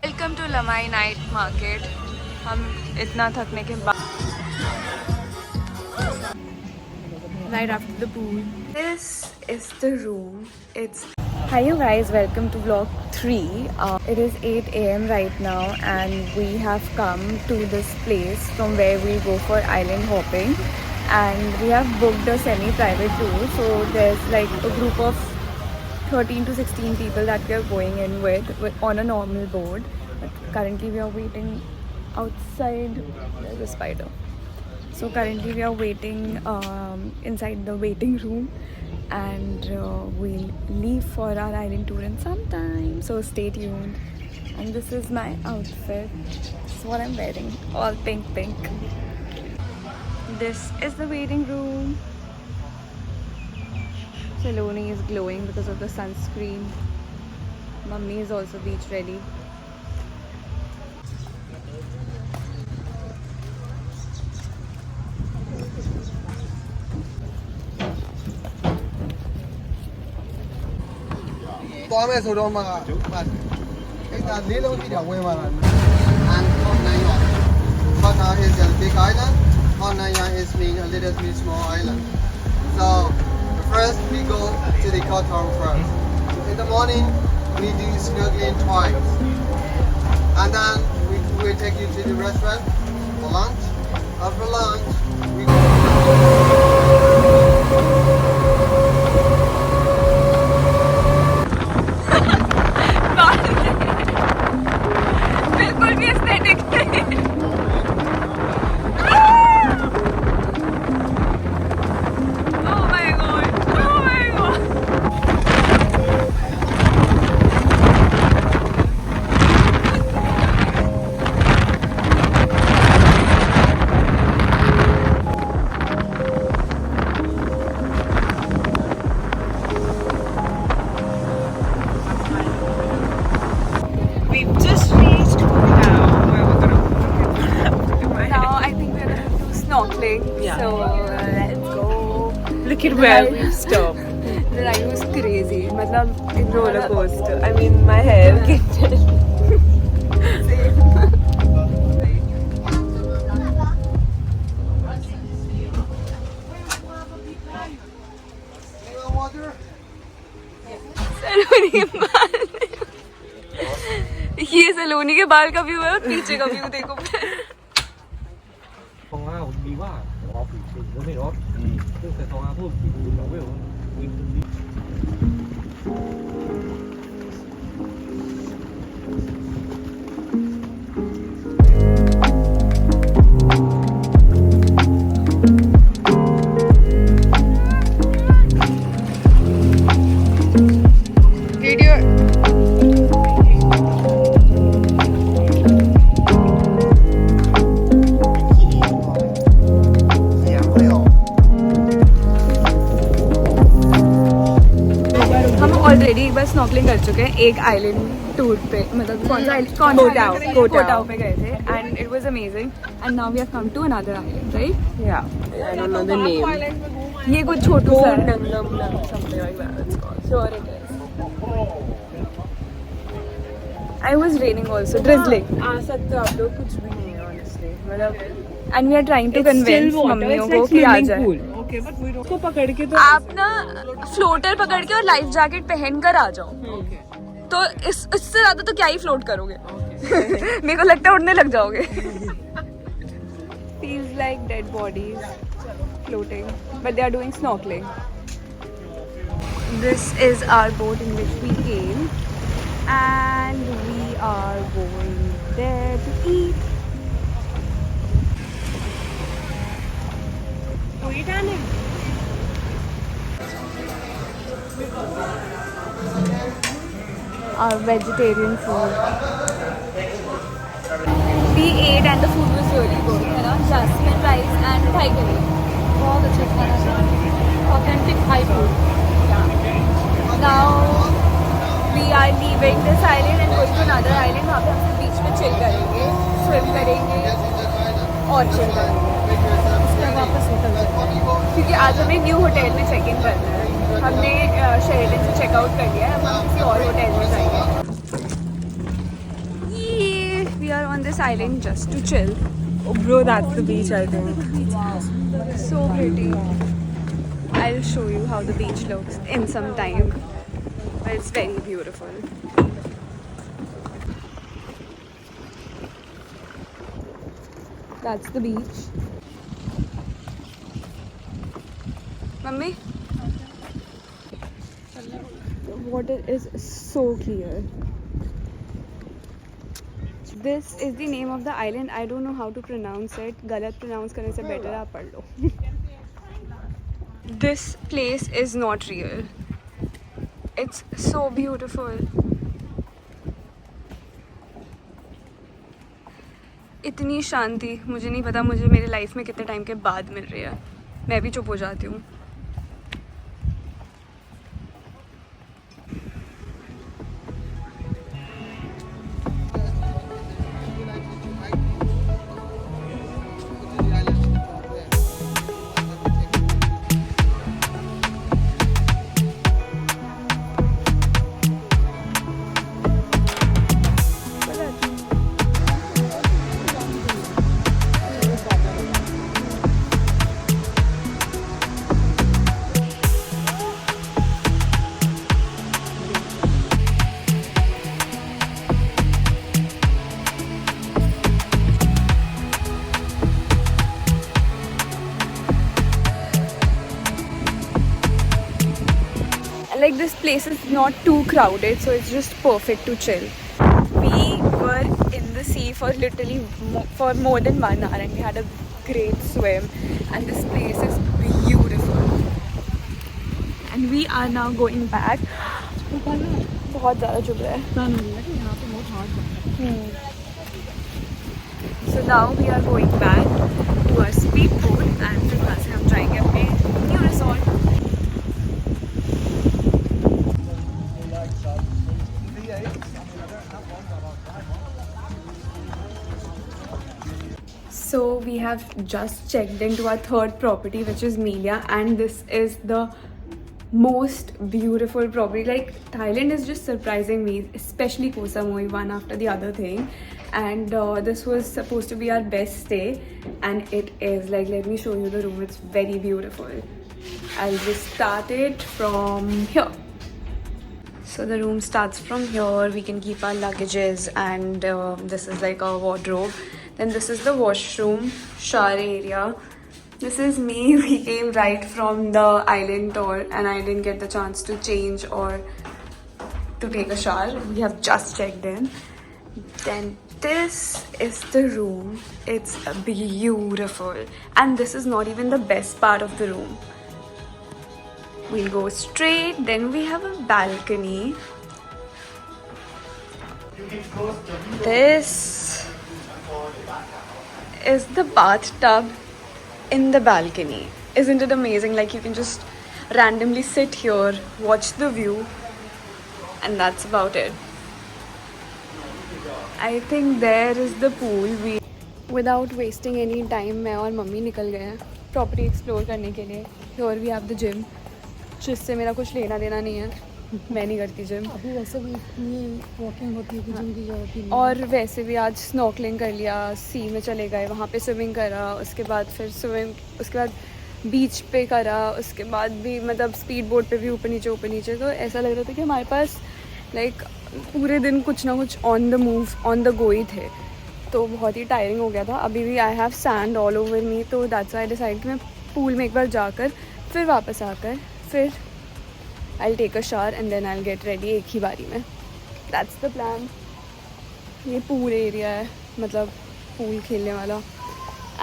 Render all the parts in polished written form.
Welcome to Lamai night market. हम इतना थकने के बाद right after the pool. This is the room. It's Hi you guys, welcome to vlog 3. It is 8 a.m. right now and we have come to this place from where we go for island hopping, and we have booked a semi-private tour. So there's like a group of 13 to 16 people that we are going in with on a normal board. But currently we are waiting outside. There's a spider. So currently we are waiting inside the waiting room, and we'll leave for our island tour in some time. So stay tuned. And this is my outfit. This is what I'm wearing. All pink. This is the waiting room. Saloni is glowing because of the sunscreen. Mummy is also beach ready. Hot 9 is a big island. Hot 9 is mean a little bit small island. So first we go to the Kotor first. In the morning we do snorkeling twice, and then we will take you to the restaurant for lunch. After lunch we बिल्कुल भी aesthetic नहीं। Oh my god! Oh my god! We've just reached now where we're gonna now I think we're gonna do snorkeling. Yeah. So let's go. Look at where we've stopped. The ride was crazy. मतलब Roller coaster. I mean, my hair. water. सलोनी के बाल, ये सलोनी के बाल का view है और पीछे का व्यू देखो। ऑलरेडी एक बार स्नॉकलिंग कर चुके हैं एक आइलैंड टूर पे, मतलब कौन सा आइलैंड, कोटाओ पे गए थे, and it was amazing. And now we have come to another island, right? Yeah, I don't know the name. ये कुछ छोटू सा है। Something like that. It's called. Sure it is. I was raining also, drizzling, आ सकते हो आप लोग, कुछ भी नहीं है honestly. मतलब and we are trying to convince मम्मियों को कि आ जाए। Okay, but we don't. को पकड़ के तो. आप ना फ्लोटर पकड़ के और लाइफ जैकेट पहन कर आ जाओ। तो इससे ज्यादा तो क्या ही फ्लोट करोगे। मेरे को लगता है उड़ने लग जाओगे। Feels like dead bodies floating, but they are doing snorkeling. This is our boat in which we came, and we are going there to eat. Our vegetarian food. We ate and the food was really good. You know, jasmine rice and Thai curry. बहुत अच्छा खाना था. Authentic Thai food. Now we are leaving this island and going to another island. वहाँ पे हम बीच में chill करेंगे, swim करेंगे और chill करेंगे. उसके बाद वापस निकल जाएंगे क्योंकि आज हमें न्यू होटल में चेक इन करना है. हमने शेरेटन से चेकआउट कर लिया है, अब हम किसी और होटल में जाएंगे. We are on this island just to chill. Oh bro, that's the beach I think. So pretty. I'll show you how the beach looks in some time. But it's very beautiful. That's the beach. Mummy? The water is so clear. This is the name of the island. I don't know how to pronounce it. गलत pronounce करने से better आप पढ़ लो. This place is not real. It's so beautiful. इतनी शांति मुझे नहीं पता मुझे मेरे लाइफ में कितने टाइम के बाद मिल रही है. मैं भी चुप हो जाती हूँ. Like this place is not too crowded, so it's just perfect to chill. We were in the sea for literally for more than 1 hour and we had a great swim and this place is beautiful. And we are now going back. बहुत ज़्यादा चुभ रहा है. So now we are going back to our speedboat and फिर वहाँ से हम जाएंगे अपने new resort. So we have just checked into our third property, which is Melia, and this is the most beautiful property. Like Thailand is just surprising me, especially Koh Samui, one after the other thing. And this was supposed to be our best stay, and it is. Like, let me show you the room. It's very beautiful. I'll just start it from here. So the room starts from here. We can keep our luggages, and this is like our wardrobe. Then this is the washroom, shower area. This is me. We came right from the island tour and I didn't get the chance to change or to take a shower. We have just checked in. Then this is the room. It's beautiful. And this is not even the best part of the room. We'll go straight. Then we have a balcony. This is the bathtub in the balcony. Isn't it amazing? Like you can just randomly sit here, watch the view, and that's about it. I think there is the pool. Without wasting any time, मैं और mummy निकल गए हैं property explore करने के लिए. Here we have the gym, जिससे मेरा कुछ लेना देना नहीं है. मैं नहीं करती जिम. अभी वैसे भी वॉकिंग होती है कि जिम की जरूरत ही नहीं. और वैसे भी आज स्नॉर्कलिंग कर लिया, सी में चले गए, वहाँ पे स्विमिंग करा, उसके बाद फिर उसके बाद बीच पे करा, उसके बाद भी मतलब स्पीड बोट पे भी ऊपर नीचे. तो ऐसा लग रहा था कि हमारे पास लाइक पूरे दिन कुछ ना कुछ on the move, on the go ही थे. तो बहुत ही टायरिंग हो गया था. अभी भी I have sand all over me, तो दैट्स व्हाई आई डिसाइड कि मैं पूल में एक बार जाकर फिर वापस आकर फिर I'll take a shower and then I'll get ready एक ही बारी में. That's the plan. ये पूल एरिया है, मतलब पूल खेलने वाला.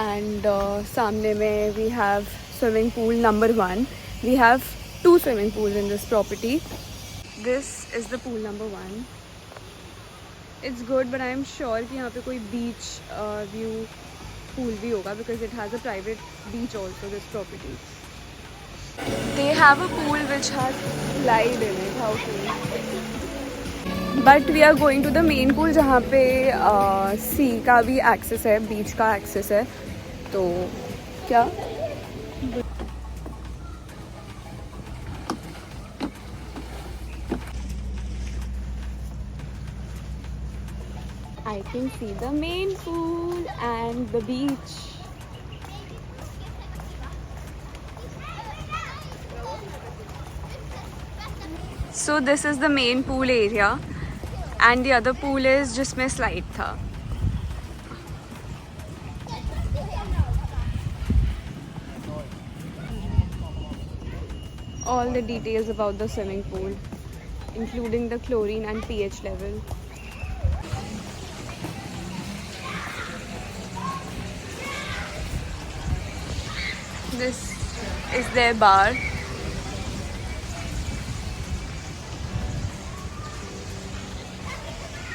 And सामने में we have swimming pool number 1. We have 2 swimming pools in this property. This is the pool number 1. It's good, but I am sure कि यहाँ पे कोई beach view pool भी होगा because it has a private beach also, this property. They have a pool which has slide in it. How cool. But we are going to the main pool जहाँ पे sea का भी access है, beach का access है. तो क्या I can see the main pool and the beach. So this is the main pool area and the other pool is जिसमें slide था. All the details about the swimming pool, including the chlorine and pH level. This is their bar.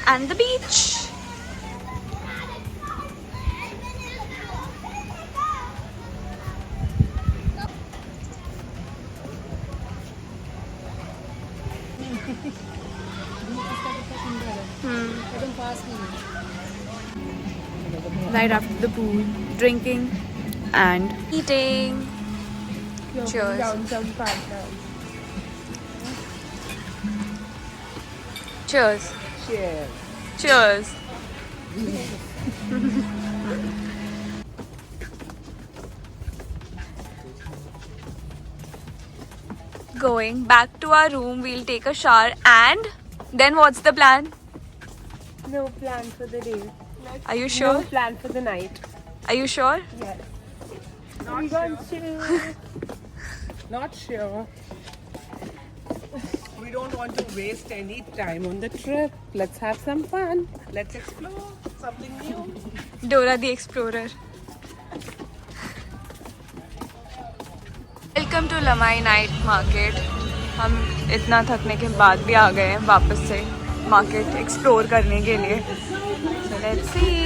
And the beach. एकदम पास में Right after the pool, drinking and eating. Cheers. Cheers. Cheers. Going back to our room, we'll take a shower and then what's the plan? No plan for the day. Are you sure? No plan for the night. Are you sure? Yes. Not sure. We don't want to waste any time on the trip. Let's have some fun. Let's explore something new. Dora the Explorer. Welcome to Lamai Night Market. हम इतना थकने के बाद भी आ गए हैं वापस से मार्केट एक्सप्लोर करने के लिए. So let's see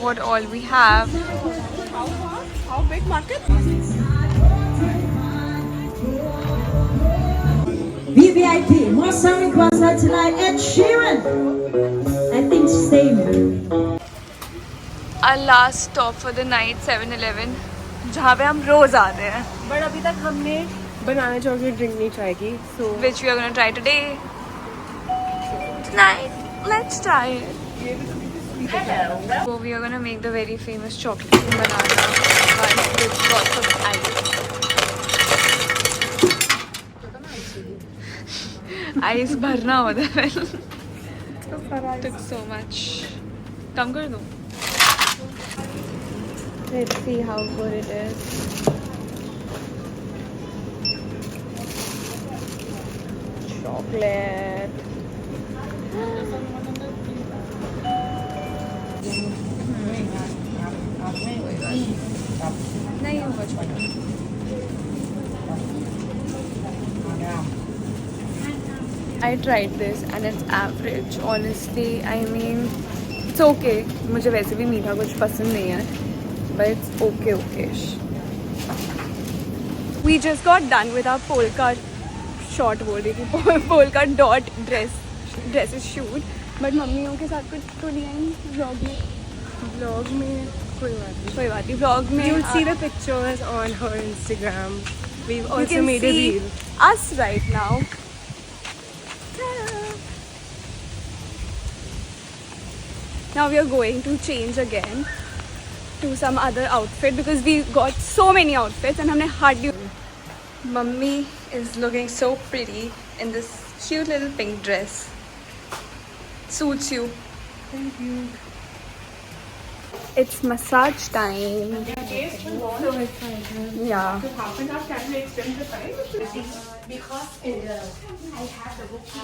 what all we have. How big market? VVIP, more song requests for tonight. Ed Sheeran. I think same. Our last stop for the night, 7-Eleven, जहाँ पे हम रोज आते हैं. But अभी तक हमने banana chocolate drink नहीं try की. So Which we are gonna try today. Tonight, let's try it. So we are gonna make the very famous chocolate banana one with lots of ice. Ice भरना होता है. Took so much. कम कर दूँ. Let's see how good it is. Chocolate. नहीं होगा छोटा. I tried this and it's average. Honestly, I mean, it's okay. मुझे वैसे भी मीठा कुछ पसंद नहीं है. But it's okay-ish. We just got done with our polka shot बोल रही थी. Polka dot dresses shoot. But मम्मियों के साथ कुछ तो नहीं आई vlog में. vlog में कोई बात नहीं. कोई बात नहीं. Vlog में You'll see the pictures on her Instagram. We've you also can made a see reel. us right now. Now we are going to change again to some other outfit because we got so many outfits and हमने hardly. Mummy is looking so pretty in this cute little pink dress. Suits you. Thank you. It's massage time. Yeah. Half an hour, can we extend the time? Because I have the booking.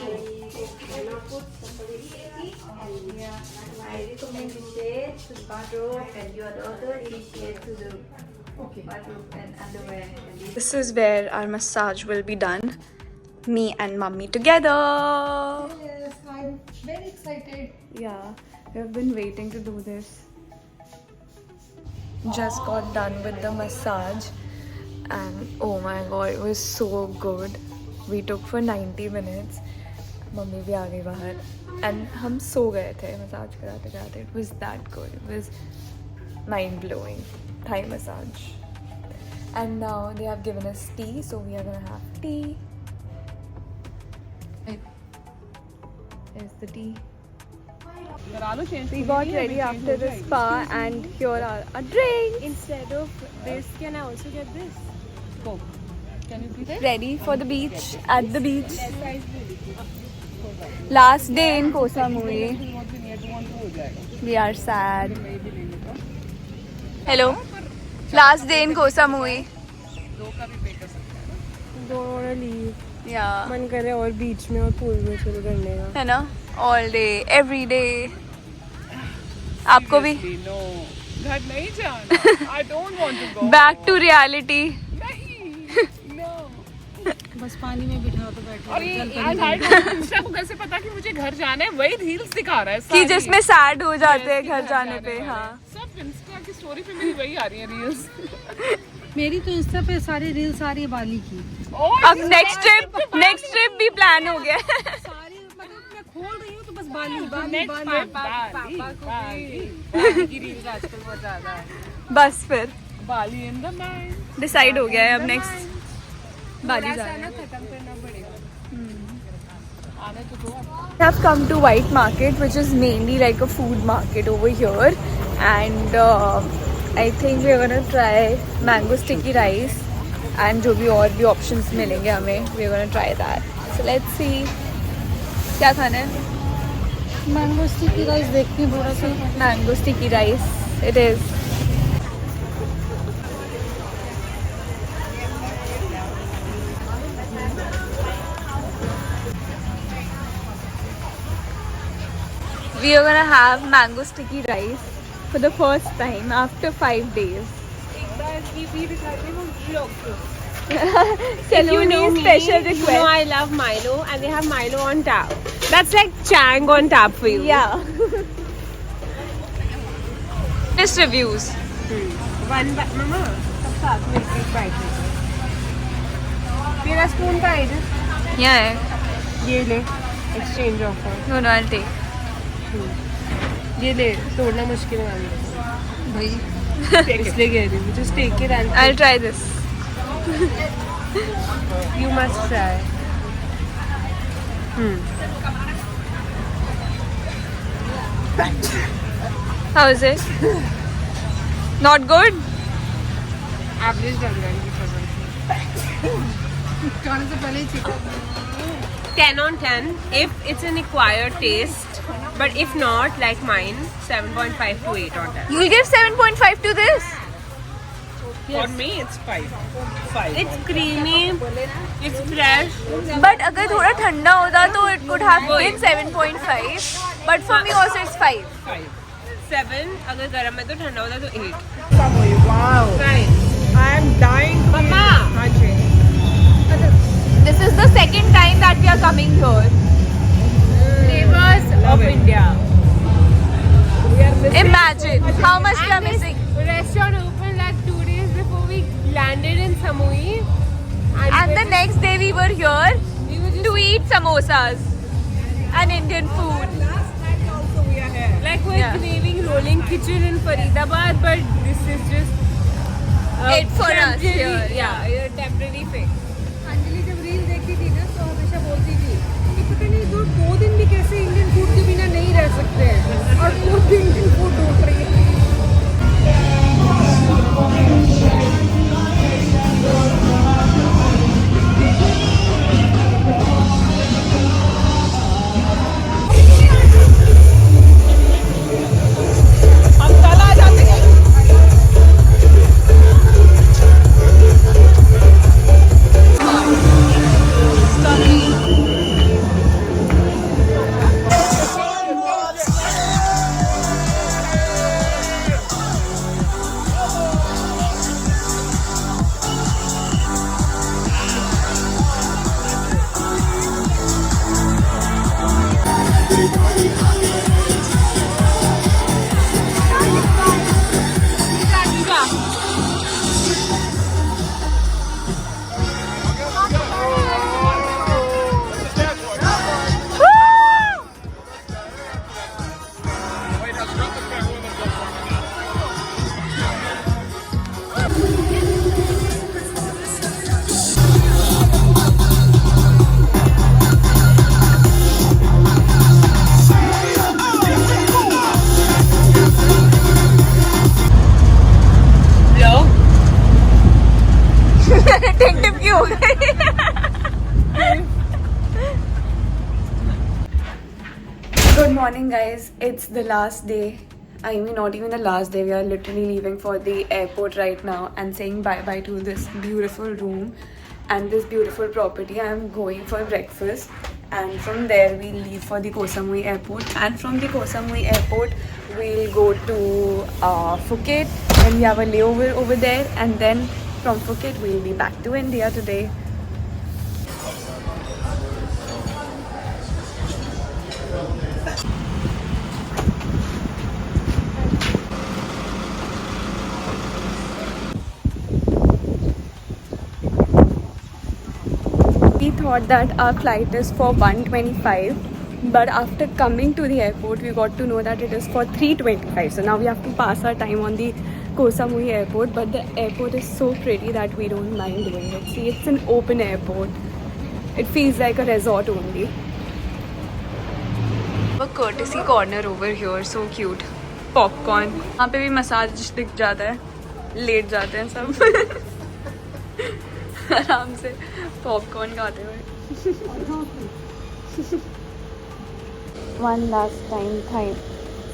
I recommend you stay to the bathroom and your daughter initiate to the bathroom and underwear. This is where our massage will be done. Me and Mummy together. Yes, I'm very excited. Yeah, we have been waiting to do this. Just got done with the massage and oh my god, it was so good. We took for 90 minutes. Mummy भी आ गई बाहर and हम सो गए थे massage कराते कराते. It was that good. It was mind blowing. Thai massage. And now they have given us tea, so we are gonna have tea. Here's the tea. करा लो change. We got ready after the spa and here are our drinks. Instead of this, can I also get this? Coke. Can you please? Ready for the beach, at the beach. Last day in Koh Samui. We are sad. Hello. Last day in Koh Samui. Don't wanna leave. Yeah. मन करे और बीच में और pool में chill करने का. है ना? All day, every day. आपको भी? No. घर नहीं जाना. I don't want to go. Back to reality. नहीं. No. बस पानी में बिठा तो बैठो. और ये इंस्टा को कैसे पता कि मुझे घर जाना है? वही रील्स दिखा रहा है. कि जिसमें sad हो जाते हैं घर जाने पे. हाँ. सब इंस्टा की स्टोरी पे मेरी वही आ रही है रील्स. मेरी तो इंस्टा पे सारी रील्स आ रही है बाली की. अब नेक्स्ट ट्रिप भी प्लान हो गया. सारी मतलब मैं खोल रही हूँ तो बस बाली बाली बाली की रील्स आजकल बहुत ज्यादा है. बस फिर बाली इन द माइंड. डिसाइड हो गया है अब नेक्स्ट बाली जाना है. खत्म करना पड़ेगा. आने तो दो. We have come to White Market, which is mainly like a food market over here, and I think we are gonna try mango sticky rice and जो भी और भी options मिलेंगे हमें, we are gonna try that. So let's see क्या खाना है. Mango sticky rice देखती हूँ थोड़ा सा. Mango sticky rice, it is. We are gonna have mango sticky rice for the first time after 5 days. Saloni special request. You know I love Milo and they have Milo on tap. That's like Chang on tap for you. Yeah. Just reviews. One bite, Mama. सब साथ में एक bite लेते. तेरा spoon का है ना? Yeah. है. ये ले. Exchange offer. No, no, I'll take. ये ले. तोड़ना मुश्किल है भाई. इसलिए कह रही हूँ. Just take it and I'll try this. you must try. How is it? Not good? Average लग रहा है मुझे पसंद. खाने से पहले ही chicken. 10 on 10 if it's an acquired taste, but if not, like mine, 7.5 to 8 on 10. You'll give 7.5 to this? For me, it's 5. It's creamy, it's fresh. But अगर थोड़ा ठंडा होता तो it could have been 7.5. But for me also it's 5. 7, अगर गर्म है तो ठंडा होता तो 8. Wow. Right. I am dying. Mama! This is the second time that we are coming here. Flavors of India. Imagine how much we are missing. Restaurant opened like 2 days before we landed in Samui. And the next day we were here we were just to eat samosas and Indian food. like we're Yeah. craving rolling kitchen in Faridabad, but this is just It for us temporary- here. Yeah, a temporary fix. Anjali जब reel देखती थी ना तो हमेशा बोलती थी कि पता नहीं 2 दिन भी कैसे इंडियन फूड के बिना नहीं रह सकते हैं और खुद भी इंडियन फूड ढूंढ रही है. morning, guys. It's the last day. I mean, not even the last day. We are literally leaving for the airport right now and saying bye-bye to this beautiful room and this beautiful property. I'm going for breakfast, and from there we'll leave for the Koh Samui airport, and from the Koh Samui airport we'll go to Phuket, and we have a layover over there, and then from Phuket we'll be back to India today. We thought that our flight is for 1:25, but after coming to the airport we got to know that it is for 3:25. So now we have to pass our time on the Koh Samui airport, but the airport is so pretty that we don't mind doing it. See, it's an open airport. It feels like a resort only. A courtesy corner over here, so cute. Popcorn. यहाँ पे भी massage दिख जाता है, late जाते हैं सब आराम से पॉपकॉर्न खाते हुए. One last time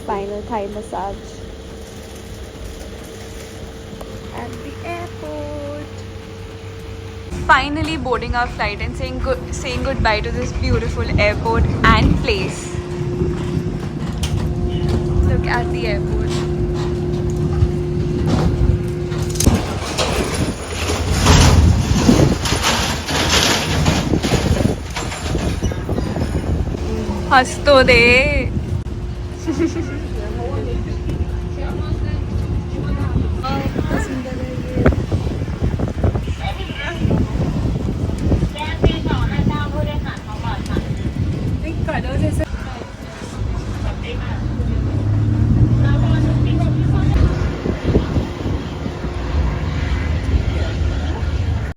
final Thai massage at the airport. Finally boarding our flight and saying goodbye to this beautiful airport and place. Look at the airport. हंस तो दे.